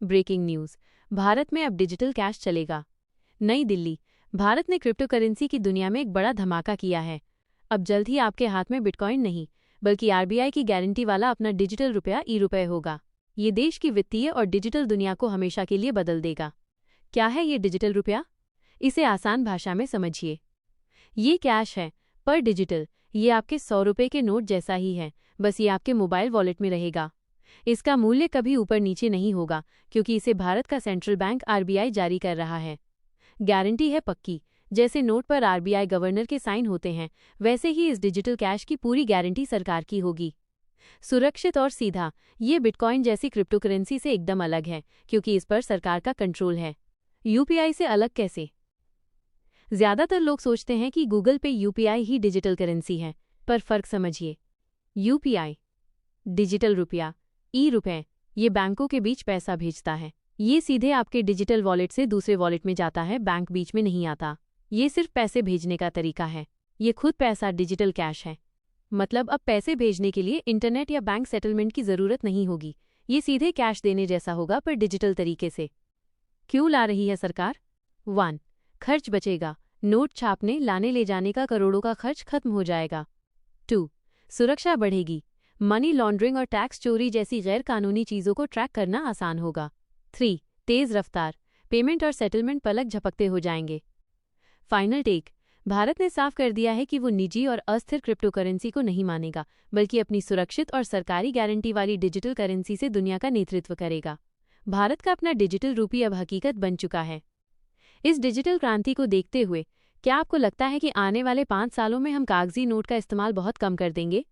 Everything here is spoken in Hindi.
Breaking news. भारत में अब डिजिटल कैश चलेगा। नई दिल्ली। भारत ने क्रिप्टो करेंसी की दुनिया में एक बड़ा धमाका किया है। अब जल्द ही आपके हाथ में बिटकॉइन नहीं, बल्कि आरबीआई की गारंटी वाला अपना डिजिटल रुपया ई-रुपये होगा। ये देश की वित्तीय और डिजिटल दुनिया को हमेशा के लिए बदल देगा। क्या है ये डिजिटल रुपया? इसे आसान भाषा में समझिए। ये कैश है, पर डिजिटल। ये आपके 100 रुपये के नोट जैसा ही है, बस ये आपके मोबाइल वॉलेट में रहेगा। इसका मूल्य कभी ऊपर नीचे नहीं होगा, क्योंकि इसे भारत का सेंट्रल बैंक आरबीआई जारी कर रहा है। गारंटी है पक्की। जैसे नोट पर आरबीआई गवर्नर के साइन होते हैं, वैसे ही इस डिजिटल कैश की पूरी गारंटी सरकार की होगी। सुरक्षित और सीधा। ये बिटकॉइन जैसी क्रिप्टो करेंसी से एकदम अलग है, क्योंकि इस पर सरकार का कंट्रोल है। यूपीआई से अलग कैसे? ज्यादातर लोग सोचते हैं कि गूगल पे यूपीआई ही डिजिटल करेंसी है, पर फर्क समझिए। यूपीआई डिजिटल रुपया, ई-रुपये, ये बैंकों के बीच पैसा भेजता है। ये सीधे आपके डिजिटल वॉलेट से दूसरे वॉलेट में जाता है, बैंक बीच में नहीं आता। ये सिर्फ पैसे भेजने का तरीका है। ये खुद पैसा डिजिटल कैश है। मतलब अब पैसे भेजने के लिए इंटरनेट या बैंक सेटलमेंट की जरूरत नहीं होगी। ये सीधे कैश देने जैसा होगा, पर डिजिटल तरीके से। क्यों ला रही है सरकार? 1. खर्च बचेगा। नोट छापने, लाने ले जाने का करोड़ों का खर्च खत्म हो जाएगा। 2. सुरक्षा बढ़ेगी। मनी लॉन्ड्रिंग और टैक्स चोरी जैसी गैर कानूनी चीजों को ट्रैक करना आसान होगा। 3. तेज रफ्तार। पेमेंट और सेटलमेंट पलक झपकते हो जाएंगे। Final take. भारत ने साफ कर दिया है कि वो निजी और अस्थिर क्रिप्टो करेंसी को नहीं मानेगा, बल्कि अपनी सुरक्षित और सरकारी गारंटी वाली डिजिटल करेंसी से दुनिया का नेतृत्व करेगा। भारत का अपना डिजिटल रूपी अब हकीकत बन चुका है। इस डिजिटल क्रांति को देखते हुए क्या आपको लगता है कि आने वाले 5 सालों में हम कागजी नोट का इस्तेमाल बहुत कम कर देंगे?